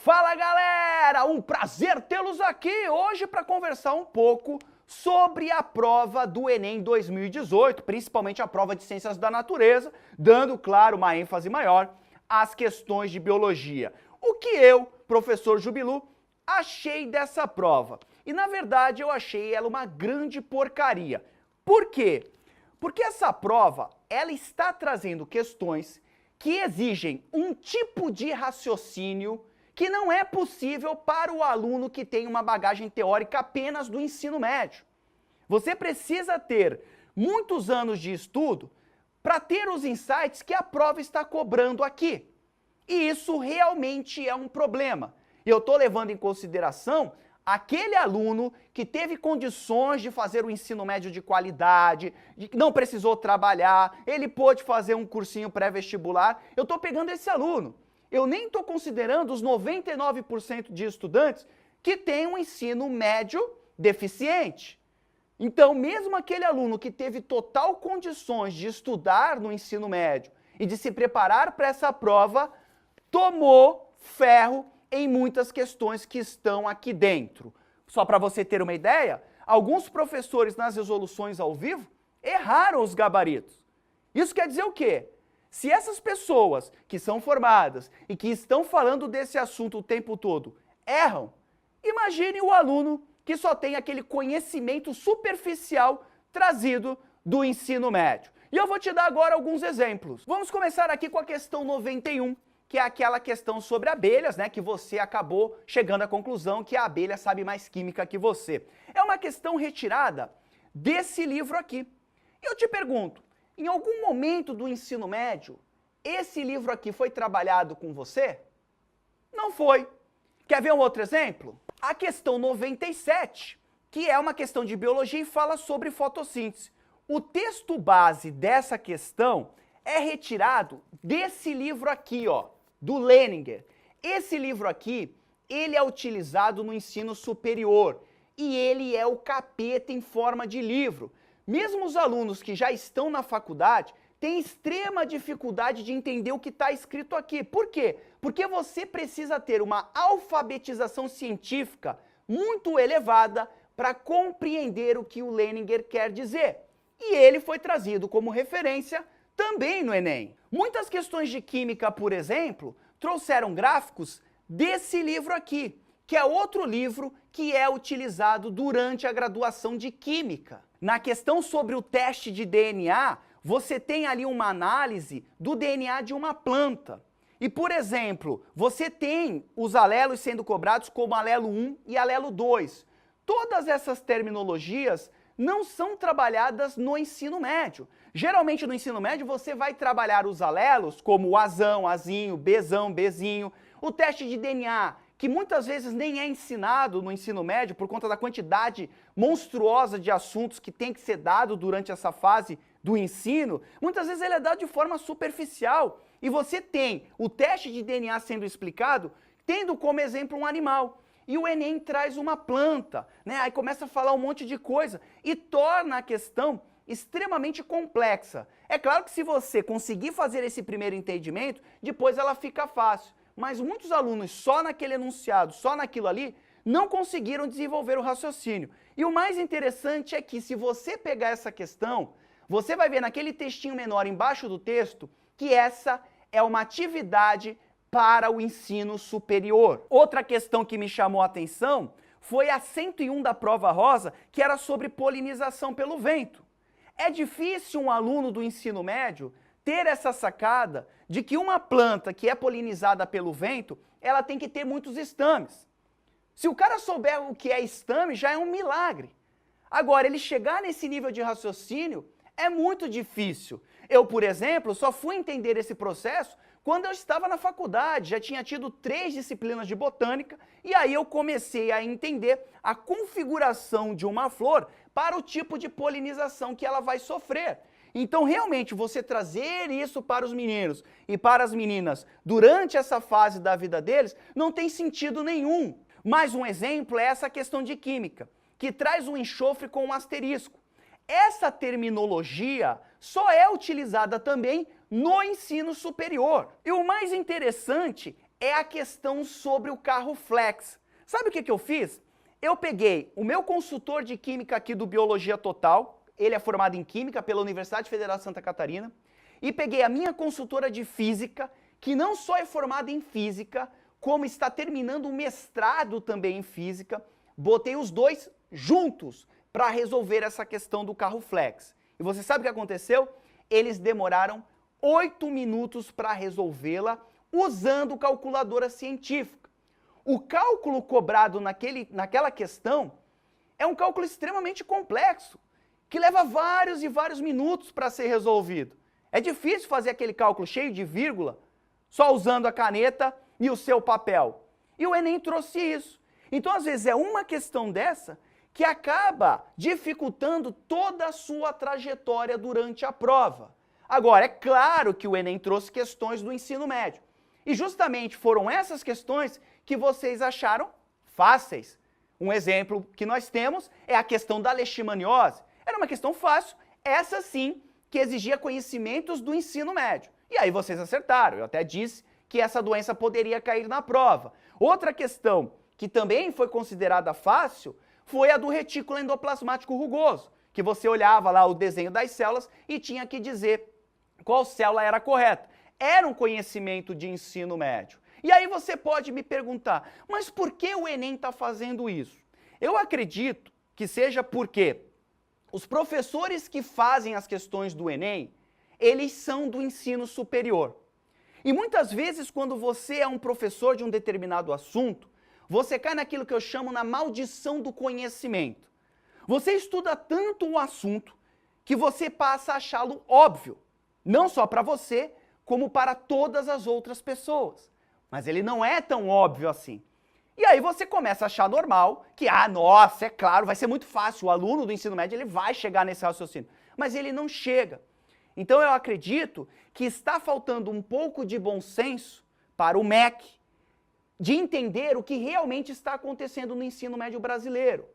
Fala galera, um prazer tê-los aqui hoje para conversar um pouco sobre a prova do Enem 2018, principalmente a prova de Ciências da Natureza, dando, claro, uma ênfase maior às questões de biologia. O que eu, professor Jubilu, achei dessa prova? E na verdade eu achei ela uma grande porcaria. Por quê? Porque essa prova, ela está trazendo questões que exigem um tipo de raciocínio que não é possível para o aluno que tem uma bagagem teórica apenas do ensino médio. Você precisa ter muitos anos de estudo para ter os insights que a prova está cobrando aqui. E isso realmente é um problema. Eu estou levando em consideração aquele aluno que teve condições de fazer o ensino médio de qualidade, não precisou trabalhar, ele pôde fazer um cursinho pré-vestibular. Eu estou pegando esse aluno. Eu nem estou considerando os 99% de estudantes que têm um ensino médio deficiente. Então, mesmo aquele aluno que teve total condições de estudar no ensino médio e de se preparar para essa prova, tomou ferro em muitas questões que estão aqui dentro. Só para você ter uma ideia, alguns professores nas resoluções ao vivo erraram os gabaritos. Isso quer dizer o quê? Se essas pessoas que são formadas e que estão falando desse assunto o tempo todo erram, imagine o aluno que só tem aquele conhecimento superficial trazido do ensino médio. E eu vou te dar agora alguns exemplos. Vamos começar aqui com a questão 91, que é aquela questão sobre abelhas, né, que você acabou chegando à conclusão que a abelha sabe mais química que você. É uma questão retirada desse livro aqui. E eu te pergunto, em algum momento do ensino médio, esse livro aqui foi trabalhado com você? Não foi. Quer ver um outro exemplo? A questão 97, que é uma questão de biologia e fala sobre fotossíntese. O texto base dessa questão é retirado desse livro aqui, ó, do Leninger. Esse livro aqui, ele é utilizado no ensino superior e ele é o capeta em forma de livro. Mesmo os alunos que já estão na faculdade têm extrema dificuldade de entender o que está escrito aqui. Por quê? Porque você precisa ter uma alfabetização científica muito elevada para compreender o que o Leninger quer dizer. E ele foi trazido como referência também no Enem. Muitas questões de química, por exemplo, trouxeram gráficos desse livro aqui, que é outro livro que é utilizado durante a graduação de Química. Na questão sobre o teste de DNA, você tem ali uma análise do DNA de uma planta. E, por exemplo, você tem os alelos sendo cobrados como alelo 1 e alelo 2. Todas essas terminologias não são trabalhadas no ensino médio. Geralmente no ensino médio você vai trabalhar os alelos como o Azão, Azinho, Bzão, Bzinho. O teste de DNA, que muitas vezes nem é ensinado no ensino médio por conta da quantidade monstruosa de assuntos que tem que ser dado durante essa fase do ensino, muitas vezes ele é dado de forma superficial. E você tem o teste de DNA sendo explicado, tendo como exemplo um animal. E o Enem traz uma planta, né? Aí começa a falar um monte de coisa e torna a questão extremamente complexa. É claro que se você conseguir fazer esse primeiro entendimento, depois ela fica fácil. Mas muitos alunos só naquele enunciado, só naquilo ali, não conseguiram desenvolver o raciocínio. E o mais interessante é que se você pegar essa questão, você vai ver naquele textinho menor embaixo do texto que essa é uma atividade para o ensino superior. Outra questão que me chamou a atenção foi a 101 da prova rosa, que era sobre polinização pelo vento. É difícil um aluno do ensino médio ter essa sacada de que uma planta que é polinizada pelo vento, ela tem que ter muitos estames. Se o cara souber o que é estame, já é um milagre. Agora, ele chegar nesse nível de raciocínio é muito difícil. Eu, por exemplo, só fui entender esse processo quando eu estava na faculdade, já tinha tido 3 disciplinas de botânica, e aí eu comecei a entender a configuração de uma flor para o tipo de polinização que ela vai sofrer. Então, realmente, você trazer isso para os meninos e para as meninas durante essa fase da vida deles não tem sentido nenhum. Mais um exemplo é essa questão de química, que traz um enxofre com um asterisco. Essa terminologia só é utilizada também no ensino superior. E o mais interessante é a questão sobre o carro flex. Sabe o que eu fiz? Eu peguei o meu consultor de química aqui do Biologia Total, ele é formado em química pela Universidade Federal de Santa Catarina, e peguei a minha consultora de física, que não só é formada em física, como está terminando um mestrado também em física, botei os dois juntos para resolver essa questão do carro flex. E você sabe o que aconteceu? Eles demoraram 8 minutos para resolvê-la usando calculadora científica. O cálculo cobrado naquela questão é um cálculo extremamente complexo, que leva vários e vários minutos para ser resolvido. É difícil fazer aquele cálculo cheio de vírgula, só usando a caneta e o seu papel. E o Enem trouxe isso. Então, às vezes, é uma questão dessa que acaba dificultando toda a sua trajetória durante a prova. Agora, é claro que o Enem trouxe questões do ensino médio. E justamente foram essas questões que vocês acharam fáceis. Um exemplo que nós temos é a questão da leishmaniose. Era uma questão fácil, essa sim, que exigia conhecimentos do ensino médio. E aí vocês acertaram, eu até disse que essa doença poderia cair na prova. Outra questão que também foi considerada fácil foi a do retículo endoplasmático rugoso, que você olhava lá o desenho das células e tinha que dizer qual célula era correta. Era um conhecimento de ensino médio. E aí você pode me perguntar, mas por que o Enem está fazendo isso? Eu acredito que seja porque os professores que fazem as questões do Enem, eles são do ensino superior. E muitas vezes, quando você é um professor de um determinado assunto, você cai naquilo que eu chamo na maldição do conhecimento. Você estuda tanto o assunto que você passa a achá-lo óbvio, não só para você, como para todas as outras pessoas. Mas ele não é tão óbvio assim. E aí você começa a achar normal que, nossa, é claro, vai ser muito fácil, o aluno do ensino médio ele vai chegar nesse raciocínio. Mas ele não chega. Então eu acredito que está faltando um pouco de bom senso para o MEC, de entender o que realmente está acontecendo no ensino médio brasileiro.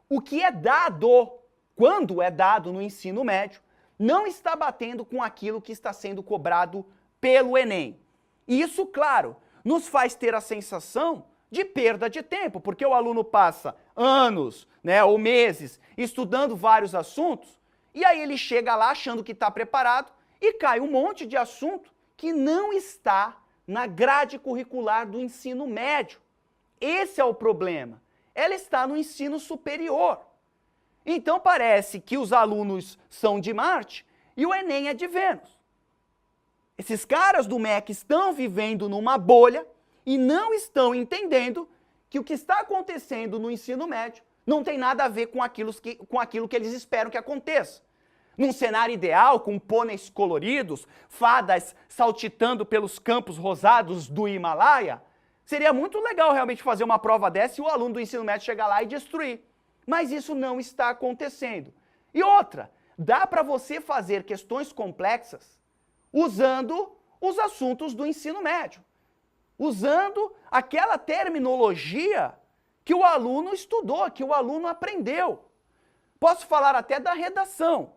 O que é dado, quando é dado no ensino médio, não está batendo com aquilo que está sendo cobrado pelo Enem. E isso, claro, nos faz ter a sensação de perda de tempo, porque o aluno passa anos, ou meses estudando vários assuntos, e aí ele chega lá achando que está preparado e cai um monte de assunto que não está na grade curricular do ensino médio. Esse é o problema. Ela está no ensino superior. Então parece que os alunos são de Marte e o Enem é de Vênus. Esses caras do MEC estão vivendo numa bolha e não estão entendendo que o que está acontecendo no ensino médio não tem nada a ver com aquilo que eles esperam que aconteça. Num cenário ideal, com pôneis coloridos, fadas saltitando pelos campos rosados do Himalaia, seria muito legal realmente fazer uma prova dessa e o aluno do ensino médio chegar lá e destruir. Mas isso não está acontecendo. E outra, dá para você fazer questões complexas usando os assuntos do ensino médio, usando aquela terminologia que o aluno estudou, que o aluno aprendeu. Posso falar até da redação.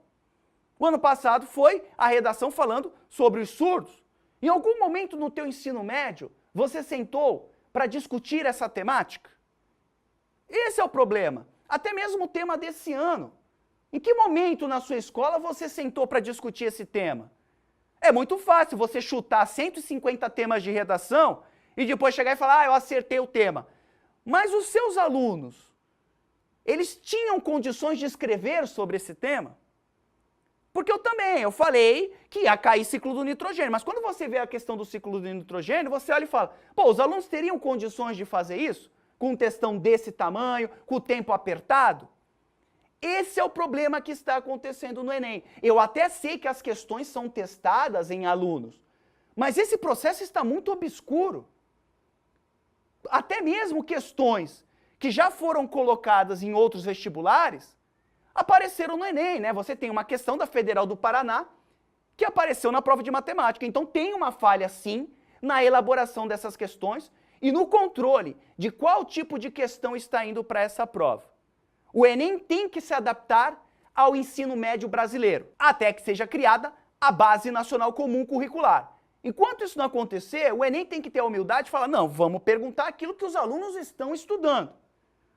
O ano passado foi a redação falando sobre os surdos. Em algum momento no teu ensino médio, você sentou para discutir essa temática? Esse é o problema. Até mesmo o tema desse ano. Em que momento na sua escola você sentou para discutir esse tema? É muito fácil você chutar 150 temas de redação e depois chegar e falar, eu acertei o tema. Mas os seus alunos, eles tinham condições de escrever sobre esse tema? Porque eu falei que ia cair ciclo do nitrogênio, mas quando você vê a questão do ciclo do nitrogênio, você olha e fala, os alunos teriam condições de fazer isso? Com um textão desse tamanho, com o tempo apertado? Esse é o problema que está acontecendo no Enem. Eu até sei que as questões são testadas em alunos, mas esse processo está muito obscuro. Até mesmo questões que já foram colocadas em outros vestibulares, apareceram no Enem, Você tem uma questão da Federal do Paraná que apareceu na prova de matemática. Então tem uma falha, sim, na elaboração dessas questões e no controle de qual tipo de questão está indo para essa prova. O Enem tem que se adaptar ao ensino médio brasileiro, até que seja criada a Base Nacional Comum Curricular. Enquanto isso não acontecer, o Enem tem que ter a humildade de falar, não, vamos perguntar aquilo que os alunos estão estudando.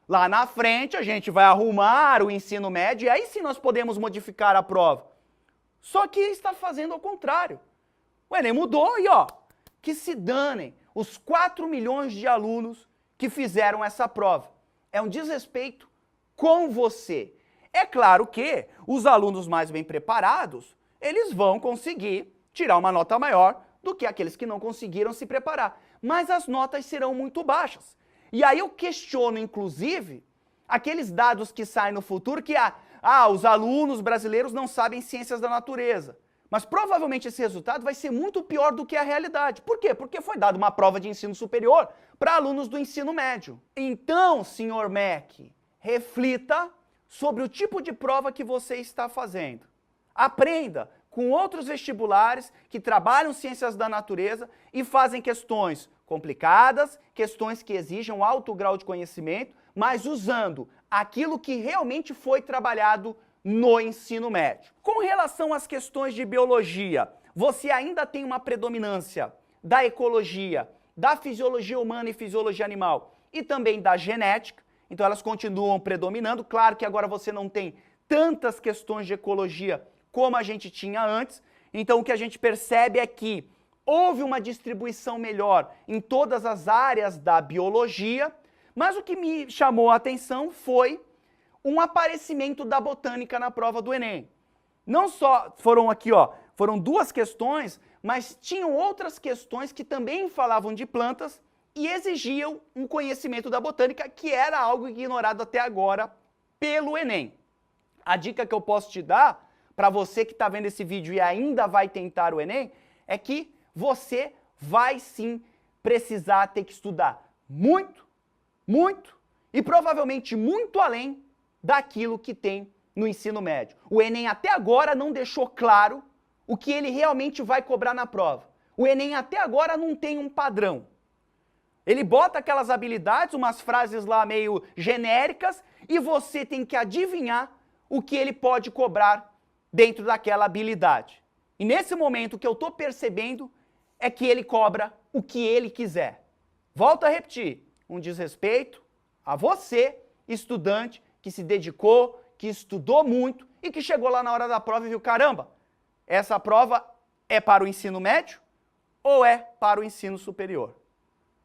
Lá na frente a gente vai arrumar o ensino médio e aí sim nós podemos modificar a prova. Só que está fazendo ao contrário. O Enem mudou e ó, que se danem os 4 milhões de alunos que fizeram essa prova. É um desrespeito com você. É claro que os alunos mais bem preparados, eles vão conseguir tirar uma nota maior do que aqueles que não conseguiram se preparar. Mas as notas serão muito baixas. E aí eu questiono, inclusive, aqueles dados que saem no futuro que os alunos brasileiros não sabem ciências da natureza. Mas provavelmente esse resultado vai ser muito pior do que a realidade. Por quê? Porque foi dada uma prova de ensino superior para alunos do ensino médio. Então, senhor MEC, reflita sobre o tipo de prova que você está fazendo. Aprenda com outros vestibulares que trabalham ciências da natureza e fazem questões complicadas, questões que exigem um alto grau de conhecimento, mas usando aquilo que realmente foi trabalhado no ensino médio. Com relação às questões de biologia, você ainda tem uma predominância da ecologia, da fisiologia humana e fisiologia animal e também da genética, então elas continuam predominando. Claro que agora você não tem tantas questões de ecologia como a gente tinha antes, então o que a gente percebe é que houve uma distribuição melhor em todas as áreas da biologia, mas o que me chamou a atenção foi um aparecimento da botânica na prova do Enem. Não só foram 2 questões, mas tinham outras questões que também falavam de plantas e exigiam um conhecimento da botânica, que era algo ignorado até agora pelo Enem. A dica que eu posso te dar, para você que está vendo esse vídeo e ainda vai tentar o Enem, é que você vai sim precisar ter que estudar muito, muito e provavelmente muito além daquilo que tem no ensino médio. O Enem até agora não deixou claro o que ele realmente vai cobrar na prova. O Enem até agora não tem um padrão. Ele bota aquelas habilidades, umas frases lá meio genéricas, e você tem que adivinhar o que ele pode cobrar dentro daquela habilidade. E nesse momento o que eu estou percebendo é que ele cobra o que ele quiser. Volto a repetir, um desrespeito a você, estudante, que se dedicou, que estudou muito e que chegou lá na hora da prova e viu, caramba, essa prova é para o ensino médio ou é para o ensino superior?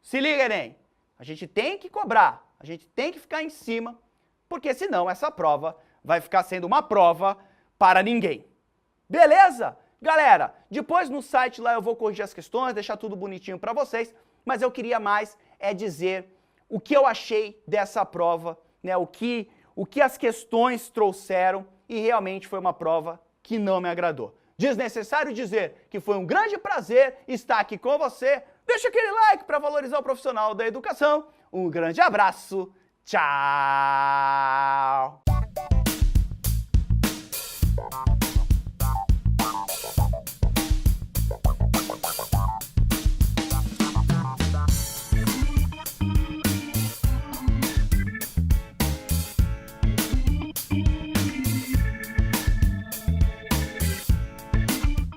Se liga, Enem, a gente tem que cobrar, a gente tem que ficar em cima, porque senão essa prova vai ficar sendo uma prova para ninguém. Beleza? Galera, depois no site lá eu vou corrigir as questões, deixar tudo bonitinho para vocês, mas eu queria mais dizer o que eu achei dessa prova, né, o que as questões trouxeram, e realmente foi uma prova que não me agradou. Desnecessário dizer que foi um grande prazer estar aqui com você. Deixa aquele like para valorizar o profissional da educação. Um grande abraço. Tchau!